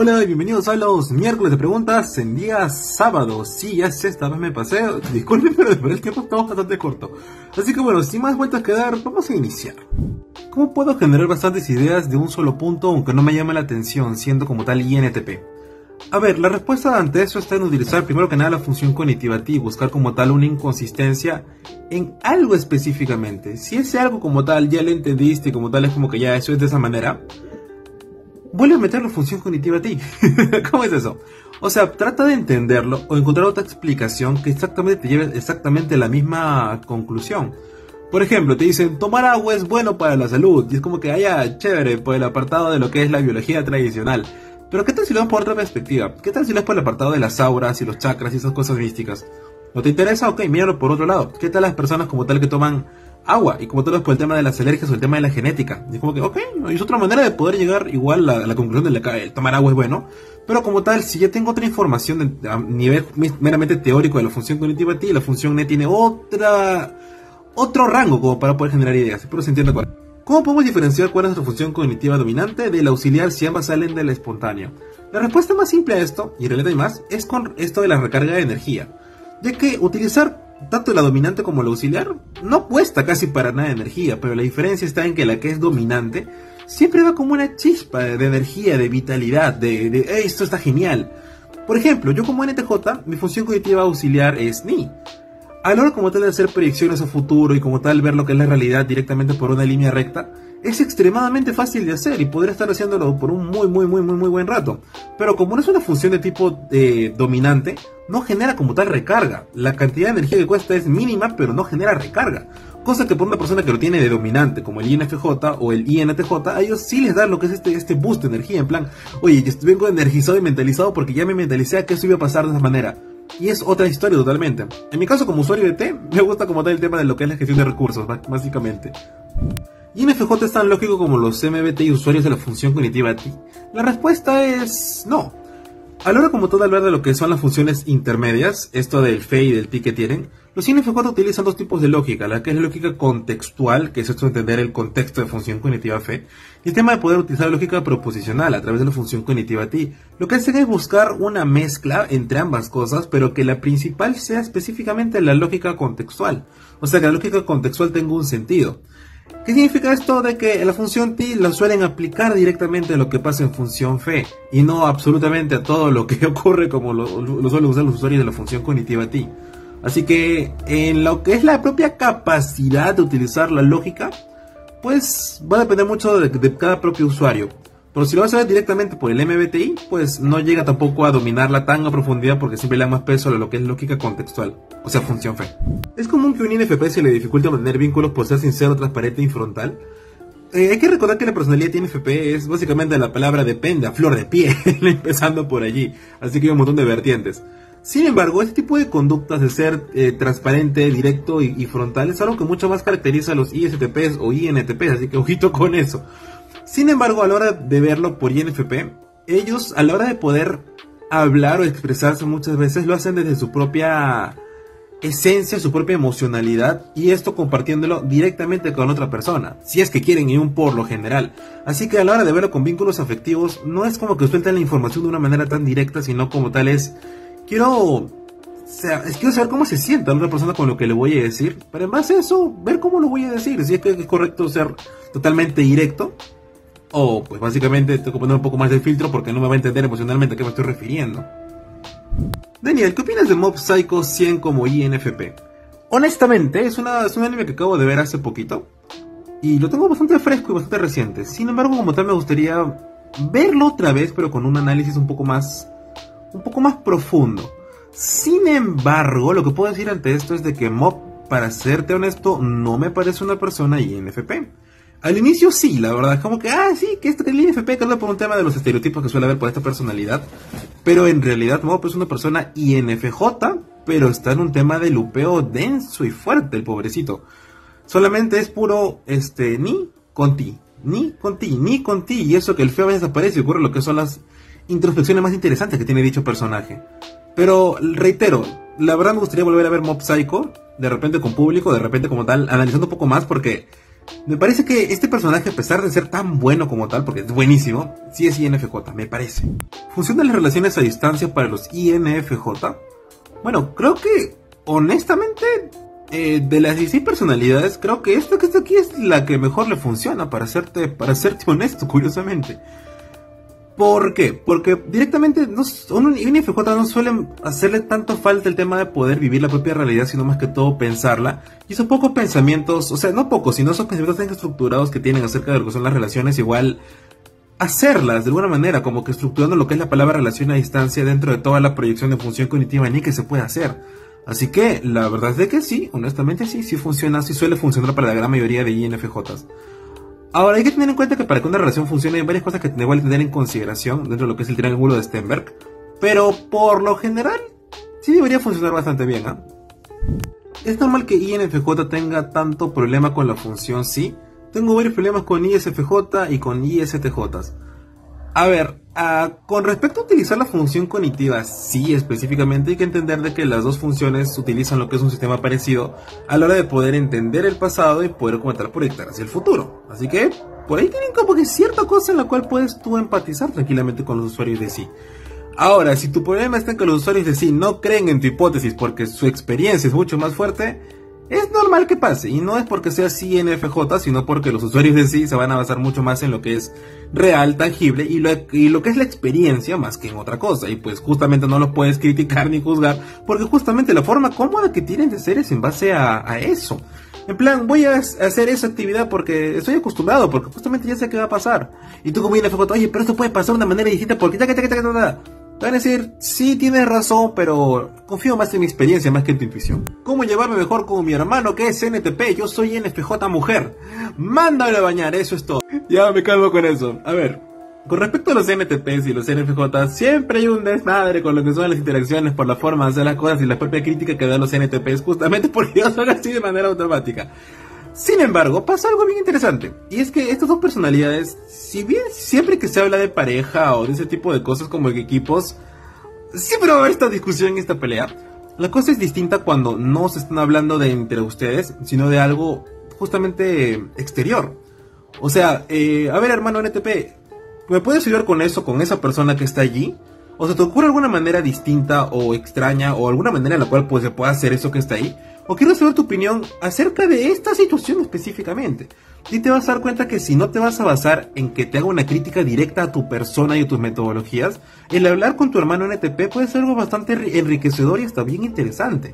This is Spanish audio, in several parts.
Hola y bienvenidos a los miércoles de preguntas en día sábado. Sí, ya sé, esta vez me pasé. Disculpen, pero el tiempo está bastante corto. Así que bueno, sin más vueltas que dar, vamos a iniciar. ¿Cómo puedo generar bastantes ideas de un solo punto aunque no me llame la atención, siendo como tal INTP? A ver, la respuesta ante eso está en utilizar primero que nada la función cognitiva T y buscar como tal una inconsistencia en algo específicamente. Si ese algo como tal ya lo entendiste y como tal es como que ya eso es de esa manera, vuelve a meter la función cognitiva T. ¿Cómo es eso? O sea, trata de entenderlo o encontrar otra explicación que exactamente te lleve exactamente a la misma conclusión. Por ejemplo, te dicen, tomar agua es bueno para la salud. Y es como que, chévere, por el apartado de lo que es la biología tradicional. Pero ¿qué tal si lo ves por otra perspectiva? ¿Qué tal si lo ves por el apartado de las auras y los chakras y esas cosas místicas? ¿No te interesa? Ok, míralo por otro lado. ¿Qué tal las personas como tal que toman agua? Y como tal es por el tema de las alergias o el tema de la genética. Y es como que, ok, es otra manera de poder llegar igual a la conclusión de que el tomar agua es bueno. Pero como tal, si ya tengo otra información a nivel meramente teórico de la función cognitiva T, la función NET tiene otro rango como para poder generar ideas. Espero se entienda cuál. ¿Cómo podemos diferenciar cuál es nuestra función cognitiva dominante del auxiliar si ambas salen del espontáneo? La respuesta más simple a esto, y en realidad hay más, es con esto de la recarga de energía. Ya que utilizar tanto la dominante como la auxiliar no cuesta casi para nada de energía, pero la diferencia está en que la que es dominante siempre va como una chispa de energía, de vitalidad, de esto está genial. Por ejemplo, yo como NTJ, mi función cognitiva auxiliar es Ni. A la hora como tal de hacer predicciones a futuro y como tal ver lo que es la realidad directamente por una línea recta, es extremadamente fácil de hacer y podría estar haciéndolo por un muy buen rato. Pero como no es una función de tipo dominante, no genera como tal recarga. La cantidad de energía que cuesta es mínima, pero no genera recarga. Cosa que por una persona que lo tiene de dominante, como el INFJ o el INTJ, a ellos sí les da lo que es este boost de energía. En plan, oye, yo vengo energizado y mentalizado porque ya me mentalicé a que esto iba a pasar de esa manera. Y es otra historia totalmente. En mi caso, como usuario de T, me gusta como tal el tema de lo que es la gestión de recursos, básicamente. ¿INFJ es tan lógico como los MBTI usuarios de la función cognitiva T? La respuesta es no. A la hora como todo hablar de lo que son las funciones intermedias, esto del F y del T que tienen, los INFJ utilizan dos tipos de lógica, la que es la lógica contextual, que es esto de entender el contexto de función cognitiva F, y el tema de poder utilizar la lógica proposicional a través de la función cognitiva T. Lo que hacen es buscar una mezcla entre ambas cosas, pero que la principal sea específicamente la lógica contextual. O sea, que la lógica contextual tenga un sentido. ¿Qué significa esto? De que la función T la suelen aplicar directamente a lo que pasa en función F y no absolutamente a todo lo que ocurre como lo suelen usar los usuarios de la función cognitiva T. Así que en lo que es la propia capacidad de utilizar la lógica, pues va a depender mucho de cada propio usuario. Pero si lo vas a ver directamente por el MBTI, pues no llega tampoco a dominarla tan a profundidad porque siempre le da más peso a lo que es lógica contextual, o sea, función F. Es común que un INFP se le dificulte mantener vínculos por ser sincero, transparente y frontal. Hay que recordar que la personalidad de INFP es básicamente la palabra depende, a flor de piel, empezando por allí, así que hay un montón de vertientes. Sin embargo, este tipo de conductas de ser transparente, directo y frontal es algo que mucho más caracteriza a los ISTPs o INTPs, así que ojito con eso. Sin embargo, a la hora de verlo por INFP, ellos a la hora de poder hablar o expresarse muchas veces lo hacen desde su propia esencia, su propia emocionalidad y esto compartiéndolo directamente con otra persona, si es que quieren y un por lo general. Así que a la hora de verlo con vínculos afectivos, no es como que suelten la información de una manera tan directa, sino como tal es, quiero saber cómo se siente la otra persona con lo que le voy a decir, pero en base a eso, ver cómo lo voy a decir, si es que es correcto ser totalmente directo. O pues básicamente tengo que poner un poco más de filtro porque no me va a entender emocionalmente a qué me estoy refiriendo. Daniel, ¿qué opinas de Mob Psycho 100 como INFP? Honestamente, es un anime que acabo de ver hace poquito y lo tengo bastante fresco y bastante reciente. Sin embargo, como tal me gustaría verlo otra vez, pero con un análisis un poco más profundo. Sin embargo, lo que puedo decir ante esto es de que Mob, para serte honesto, no me parece una persona INFP. Al inicio sí, la verdad, como que, sí, que esto que el INFP que habla por un tema de los estereotipos que suele haber por esta personalidad, pero en realidad Mob es una persona INFJ, pero está en un tema de lupeo denso y fuerte, el pobrecito. Solamente es puro, ni con ti, y eso que el feo a veces aparece y ocurre lo que son las introspecciones más interesantes que tiene dicho personaje. Pero, reitero, la verdad me gustaría volver a ver Mob Psycho, de repente con público, de repente como tal, analizando un poco más porque Me parece que este personaje, a pesar de ser tan bueno como tal, porque es buenísimo, sí es INFJ, me parece. ¿Funcionan las relaciones a distancia para los INFJ? Bueno, creo que, honestamente, de las 16 personalidades, creo que esta que está aquí es la que mejor le funciona, para serte honesto, curiosamente. ¿Por qué? Porque directamente un INFJ no suele hacerle tanto falta el tema de poder vivir la propia realidad, sino más que todo pensarla. Y esos pocos pensamientos, o sea, no pocos, sino esos pensamientos tan estructurados que tienen acerca de lo que son las relaciones, igual hacerlas de alguna manera, como que estructurando lo que es la palabra relación a distancia dentro de toda la proyección de función cognitiva ni que se puede hacer. Así que la verdad es de que sí, honestamente sí funciona, sí suele funcionar para la gran mayoría de INFJs. Ahora hay que tener en cuenta que para que una relación funcione hay varias cosas que igual tener en consideración dentro de lo que es el triángulo de Sternberg, pero por lo general sí debería funcionar bastante bien, ¿eh? Es normal que INFJ tenga tanto problema con la función sí. Tengo varios problemas con ISFJ y con ISTJ. A ver, con respecto a utilizar la función cognitiva, sí, específicamente hay que entender de que las dos funciones utilizan lo que es un sistema parecido a la hora de poder entender el pasado y poder comentar proyectar hacia el futuro. Así que, por ahí tienen como que cierta cosa en la cual puedes tú empatizar tranquilamente con los usuarios de sí. Ahora, si tu problema está en que los usuarios de sí no creen en tu hipótesis porque su experiencia es mucho más fuerte, es normal que pase, y no es porque sea INFJ, sino porque los usuarios de sí se van a basar mucho más en lo que es real, tangible, y lo que es la experiencia más que en otra cosa, y pues justamente no lo puedes criticar ni juzgar, porque justamente la forma cómoda que tienen de ser es en base a eso. En plan, voy a hacer esa actividad porque estoy acostumbrado, porque justamente ya sé qué va a pasar. Y tú como INFJ, oye, pero esto puede pasar de una manera distinta porque te van a decir, sí, tienes razón, pero confío más en mi experiencia más que en tu intuición. ¿Cómo llevarme mejor con mi hermano que es NTP? Yo soy NFJ mujer. Mándalo a bañar, eso es todo. Ya me calmo con eso. A ver, con respecto a los NTPs y los NFJ, siempre hay un desmadre con lo que son las interacciones por la forma de hacer las cosas y la propia crítica que dan los NTPs, justamente porque ellos son así de manera automática. Sin embargo, pasa algo bien interesante, y es que estas dos personalidades, si bien siempre que se habla de pareja o de ese tipo de cosas como equipos, siempre va a haber esta discusión y esta pelea. La cosa es distinta cuando no se están hablando de entre ustedes, sino de algo justamente exterior. O sea, a ver, hermano NTP, ¿me puedes ayudar con eso, con esa persona que está allí? ¿O se te ocurre alguna manera distinta o extraña o alguna manera en la cual pues, se pueda hacer eso que está ahí? O quiero saber tu opinión acerca de esta situación específicamente. Y te vas a dar cuenta que si no te vas a basar en que te haga una crítica directa a tu persona y a tus metodologías, el hablar con tu hermano NTP puede ser algo bastante enriquecedor y hasta bien interesante.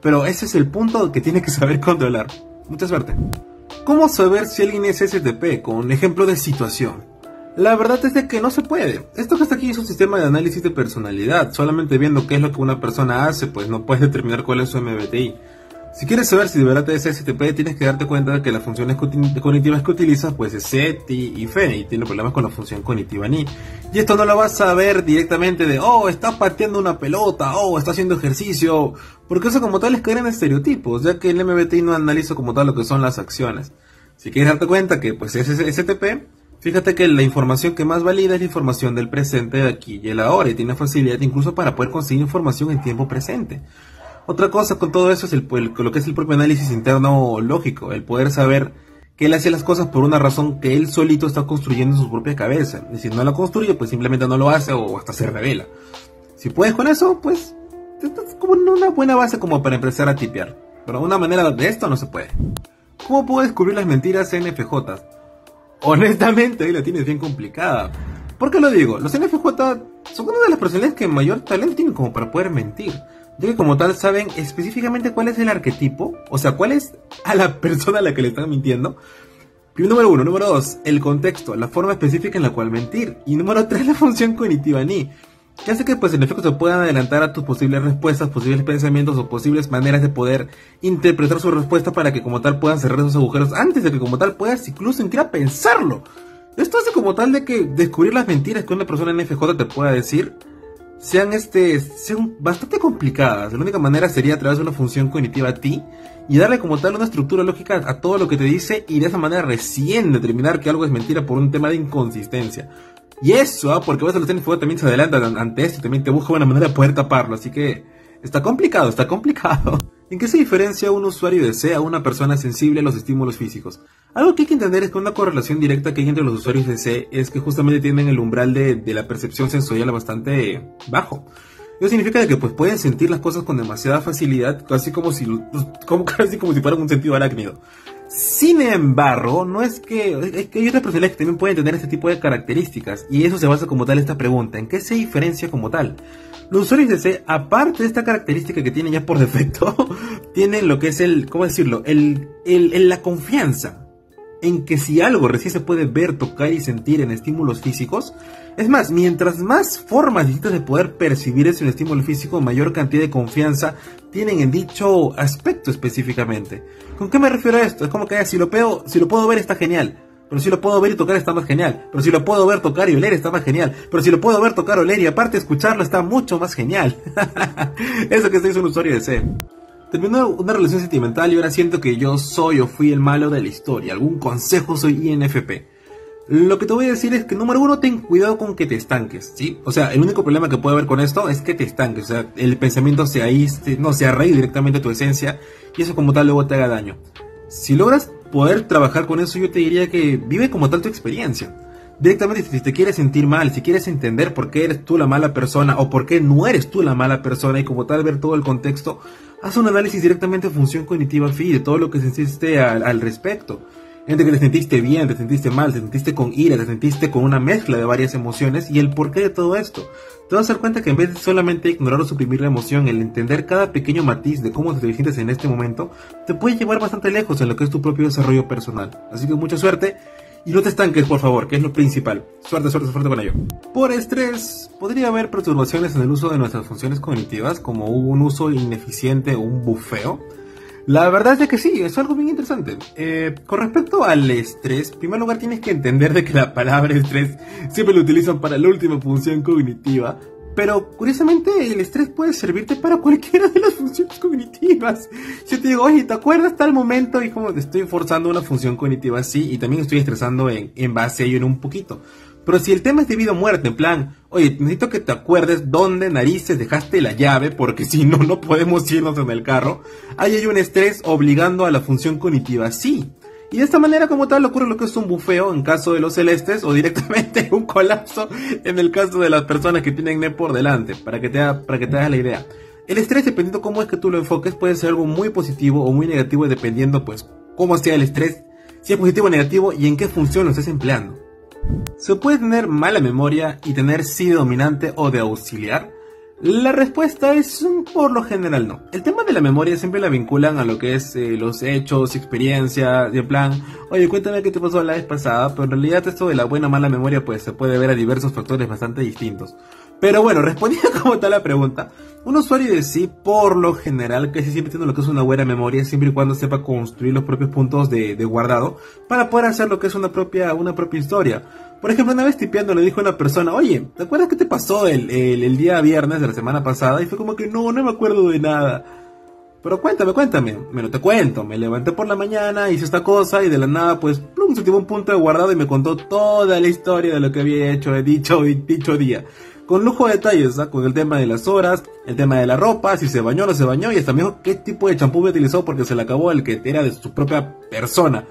Pero ese es el punto que tienes que saber controlar. Mucha suerte. ¿Cómo saber si alguien es STP? Con un ejemplo de situación. La verdad es de que no se puede. Esto que está aquí es un sistema de análisis de personalidad. Solamente viendo qué es lo que una persona hace, pues no puedes determinar cuál es su MBTI. Si quieres saber si de verdad es STP, tienes que darte cuenta de que las funciones cognitivas que utilizas pues es C, T y F, y tiene problemas con la función cognitiva NI. Y esto no lo vas a ver directamente de, oh, está pateando una pelota, oh, está haciendo ejercicio, porque eso como tal es caer en estereotipos, ya que el MBTI no analiza como tal lo que son las acciones. Si quieres darte cuenta que pues es STP, fíjate que la información que más valida es la información del presente, de aquí y el ahora, y tiene facilidad incluso para poder conseguir información en tiempo presente. Otra cosa con todo eso es lo que es el propio análisis interno lógico, el poder saber que él hace las cosas por una razón que él solito está construyendo en su propia cabeza. Y si no la construye, pues simplemente no lo hace o hasta se revela. Si puedes con eso, pues es como una buena base como para empezar a tipear. Pero de una manera de esto no se puede. ¿Cómo puedo descubrir las mentiras NFJ? Honestamente, ahí la tienes bien complicada. ¿Por qué lo digo? Los NFJ son una de las personalidades que mayor talento tienen como para poder mentir, ya que como tal saben específicamente cuál es el arquetipo, o sea, cuál es a la persona a la que le están mintiendo. Número 1, número 2, el contexto, la forma específica en la cual mentir. Y número 3, la función cognitiva NI, que hace que pues en efecto se puedan adelantar a tus posibles respuestas, posibles pensamientos o posibles maneras de poder interpretar su respuesta para que como tal puedan cerrar esos agujeros antes de que como tal puedas incluso entrar a pensarlo. Esto hace como tal de que descubrir las mentiras que una persona NFJ te pueda decir sean bastante complicadas. La única manera sería a través de una función cognitiva a ti y darle como tal una estructura lógica a todo lo que te dice, y de esa manera recién determinar que algo es mentira por un tema de inconsistencia. Y eso, porque a veces los NFJ también se adelantan ante esto y también te buscan una manera de poder taparlo, así que está complicado, está complicado. ¿En qué se diferencia un usuario de C a una persona sensible a los estímulos físicos? Algo que hay que entender es que una correlación directa que hay entre los usuarios de C es que justamente tienen el umbral de la percepción sensorial bastante bajo. Eso significa de que pues pueden sentir las cosas con demasiada facilidad, casi como si fueran un sentido arácnido. Sin embargo, no es que hay otras personalidades que también pueden tener este tipo de características, y eso se basa como tal esta pregunta: ¿en qué se diferencia como tal? Los usuarios de C, aparte de esta característica que tienen ya por defecto, tienen lo que es ¿cómo decirlo? La confianza en que si algo recién se puede ver, tocar y sentir en estímulos físicos. Es más, mientras más formas distintas de poder percibir ese estímulo físico, mayor cantidad de confianza tienen en dicho aspecto específicamente. ¿Con qué me refiero a esto? Es como que si lo puedo ver está genial, pero si lo puedo ver y tocar está más genial, pero si lo puedo ver, tocar y oler está más genial, pero si lo puedo ver, tocar, oler y aparte escucharlo está mucho más genial. Eso que es un usuario de C. Terminó una relación sentimental y ahora siento que yo soy o fui el malo de la historia. ¿Algún consejo? Soy INFP. Lo que te voy a decir es que, número uno, ten cuidado con que te estanques, ¿sí? O sea, el único problema que puede haber con esto es que te estanques. O sea, el pensamiento se arraiga directamente a tu esencia y eso como tal luego te haga daño. Si logras poder trabajar con eso, yo te diría que vive como tal tu experiencia. Directamente, si te quieres sentir mal, si quieres entender por qué eres tú la mala persona o por qué no eres tú la mala persona y como tal ver todo el contexto, haz un análisis directamente de función cognitiva FI, de todo lo que sentiste al respecto. Entre que te sentiste bien, te sentiste mal, te sentiste con ira, te sentiste con una mezcla de varias emociones y el porqué de todo esto. Te vas a dar cuenta que en vez de solamente ignorar o suprimir la emoción, el entender cada pequeño matiz de cómo te sientes en este momento, te puede llevar bastante lejos en lo que es tu propio desarrollo personal. Así que mucha suerte. Y no te estanques, por favor, que es lo principal. Suerte con ello. Por estrés, podría haber perturbaciones en el uso de nuestras funciones cognitivas, como un uso ineficiente o un bufeo. La verdad es que sí, es algo bien interesante. Con respecto al estrés, en primer lugar tienes que entender de que la palabra estrés siempre lo utilizan para la última función cognitiva. Pero curiosamente el estrés puede servirte para cualquiera de las funciones cognitivas. Si yo te digo, oye, ¿te acuerdas tal momento? Y como estoy forzando una función cognitiva así y también estoy estresando en base a ello en un poquito. Pero si el tema es de vida o muerte, en plan, oye, necesito que te acuerdes dónde narices dejaste la llave, porque si no, no podemos irnos en el carro. Ahí hay un estrés obligando a la función cognitiva, sí. Y de esta manera como tal ocurre lo que es un bufeo en caso de los celestes o directamente un colapso en el caso de las personas que tienen NE por delante, para que te hagas la idea. El estrés, dependiendo cómo es que tú lo enfoques, puede ser algo muy positivo o muy negativo dependiendo pues cómo sea el estrés, si es positivo o negativo y en qué función lo estés empleando. ¿Se puede tener mala memoria y tener sí de dominante o de auxiliar? La respuesta es por lo general no. El tema de la memoria siempre la vinculan a lo que es los hechos, experiencias, de plan, oye, cuéntame qué te pasó la vez pasada, pero en realidad esto de la buena o mala memoria pues se puede ver a diversos factores bastante distintos. Pero bueno, respondiendo como tal la pregunta, un usuario de sí, por lo general, casi siempre tiene lo que es una buena memoria, siempre y cuando sepa construir los propios puntos de guardado para poder hacer lo que es una propia historia. Por ejemplo, una vez tipeando le dijo a una persona, oye, ¿te acuerdas qué te pasó el día viernes de la semana pasada? Y fue como que no me acuerdo de nada. Pero cuéntame. Bueno, te cuento. Me levanté por la mañana, hice esta cosa y de la nada, pues, plum, se activó un punto de guardado y me contó toda la historia de lo que había hecho, dicho día. Con lujo de detalles, ¿sabes? Con el tema de las horas, el tema de la ropa, si se bañó o no se bañó, y hasta me dijo qué tipo de champú me utilizó porque se le acabó el que era de su propia persona.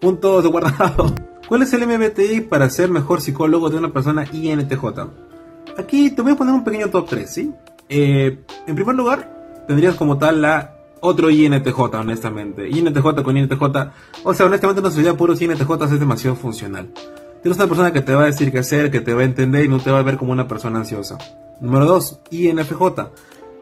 Puntos de guardado. ¿Cuál es el MBTI para ser mejor psicólogo de una persona INTJ? Aquí te voy a poner un pequeño top 3, ¿sí? En primer lugar, tendrías como tal otro INTJ, honestamente. INTJ con INTJ, o sea, honestamente una sociedad puros INTJ es demasiado funcional. Tienes una persona que te va a decir qué hacer, que te va a entender y no te va a ver como una persona ansiosa. Número 2, INFJ.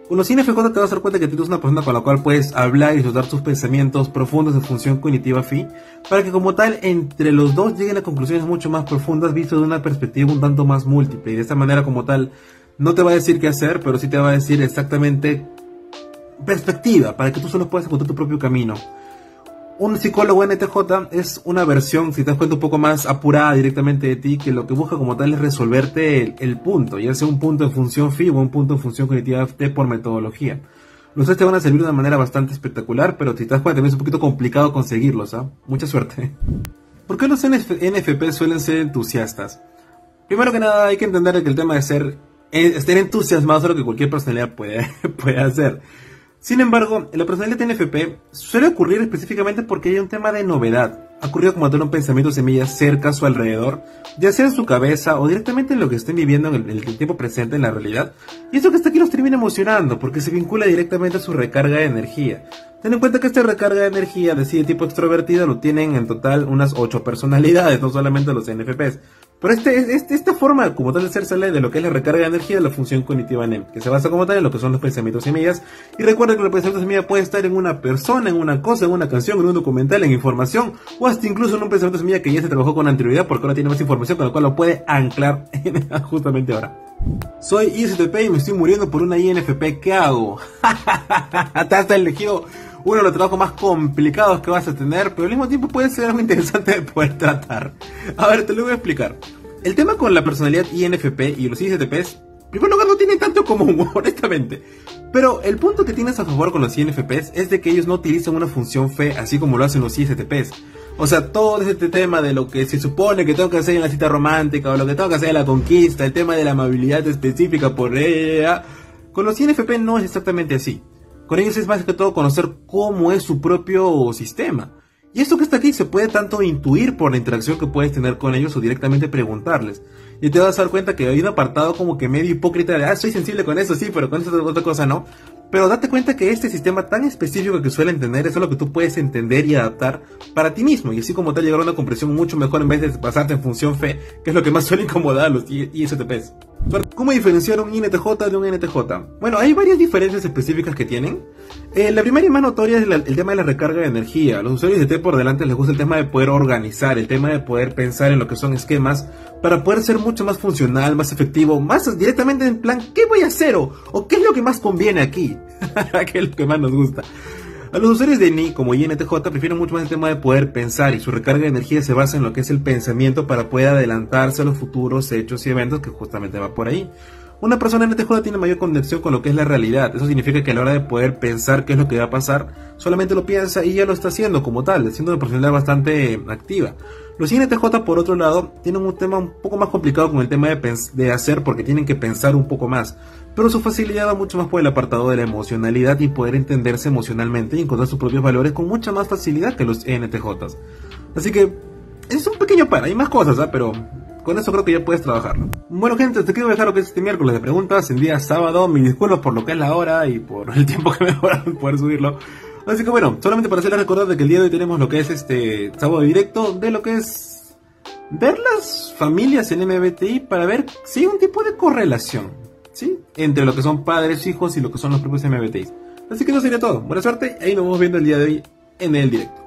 Con los INFJ te vas a dar cuenta que tienes una persona con la cual puedes hablar y disfrutar tus pensamientos profundos de función cognitiva FI, para que como tal entre los dos lleguen a conclusiones mucho más profundas visto de una perspectiva un tanto más múltiple, y de esta manera como tal no te va a decir qué hacer, pero sí te va a decir exactamente perspectiva, para que tú solo puedas encontrar tu propio camino. Un psicólogo NTJ es una versión, si te das cuenta, un poco más apurada directamente de ti, que lo que busca como tal es resolverte el punto, ya sea un punto en función FI o un punto en función cognitiva T por metodología. Los tres te van a servir de una manera bastante espectacular, pero si te das cuenta también es un poquito complicado conseguirlos, ¿ah? Mucha suerte. ¿Por qué los NFP suelen ser entusiastas? Primero que nada hay que entender que el tema de estar entusiasmado es lo que cualquier personalidad puede hacer. Sin embargo, en la personalidad NFP suele ocurrir específicamente porque hay un tema de novedad. Ha ocurrido como tener un pensamiento semilla cerca a su alrededor, ya sea en su cabeza o directamente en lo que estén viviendo en el tiempo presente, en la realidad. Y eso que está aquí los termina emocionando porque se vincula directamente a su recarga de energía. Ten en cuenta que esta recarga de energía de tipo extrovertido lo tienen en total unas 8 personalidades, no solamente los NFPs. Pero esta forma como tal de ser sale de lo que es la recarga de energía de la función cognitiva NEM, que se basa como tal en lo que son los pensamientos semillas. Y recuerda que los pensamientos semillas puede estar en una persona, en una cosa, en una canción, en un documental, en información, o hasta incluso en un pensamiento semilla que ya se trabajó con anterioridad porque ahora tiene más información con la cual lo puede anclar justamente ahora. Soy ISTP y me estoy muriendo por una INFP, ¿qué hago? Te has elegido uno de los trabajos más complicados que vas a tener, pero al mismo tiempo puede ser algo interesante de poder tratar. A ver, te lo voy a explicar. El tema con la personalidad INFP y los ISTPs, en primer lugar, no tienen tanto común, honestamente. Pero el punto que tienes a favor con los INFPs es de que ellos no utilizan una función fe así como lo hacen los ISTPs. O sea, todo este tema de lo que se supone que tengo que hacer en la cita romántica o lo que tengo que hacer en la conquista, el tema de la amabilidad específica por ella, con los INFP no es exactamente así. Con ellos es más que todo conocer cómo es su propio sistema. Y esto que está aquí se puede tanto intuir por la interacción que puedes tener con ellos o directamente preguntarles. Y te vas a dar cuenta que hay un apartado como que medio hipócrita de, soy sensible con eso, sí, pero con esta otra cosa no. Pero date cuenta que este sistema tan específico que suelen tener es algo que tú puedes entender y adaptar para ti mismo. Y así como tal llegar a una comprensión mucho mejor en vez de basarte en función fe, que es lo que más suele incomodar a los ISTPs. ¿Cómo diferenciar un INTJ de un NTJ? Bueno, hay varias diferencias específicas que tienen. La primera y más notoria es el tema de la recarga de energía. A los usuarios de T por delante les gusta el tema de poder organizar, el tema de poder pensar en lo que son esquemas para poder ser mucho más funcional, más efectivo, más directamente en plan, ¿qué voy a hacer? O ¿qué es lo que más conviene aquí? ¿Qué es lo que más nos gusta? A los usuarios de NI como INTJ prefieren mucho más el tema de poder pensar y su recarga de energía se basa en lo que es el pensamiento para poder adelantarse a los futuros hechos y eventos que justamente va por ahí. Una persona NTJ tiene mayor conexión con lo que es la realidad. Eso significa que a la hora de poder pensar qué es lo que va a pasar, solamente lo piensa y ya lo está haciendo como tal, siendo una personalidad bastante activa. Los INTJ, por otro lado, tienen un tema un poco más complicado con el tema de hacer porque tienen que pensar un poco más. Pero su facilidad va mucho más por el apartado de la emocionalidad y poder entenderse emocionalmente y encontrar sus propios valores con mucha más facilidad que los ENTJs. Así que es un pequeño par, hay más cosas, pero con eso creo que ya puedes trabajarlo. Bueno gente, te quiero dejar lo que es este miércoles de preguntas en día sábado. Mis disculpas por lo que es la hora y por el tiempo que me demora poder subirlo. Así que bueno, solamente para hacerles recordar de que el día de hoy tenemos lo que es este sábado directo de lo que es ver las familias en MBTI para ver si hay un tipo de correlación, ¿sí? Entre lo que son padres, hijos y lo que son los propios MBTIs. Así que eso sería todo. Buena suerte y ahí nos vamos viendo el día de hoy en el directo.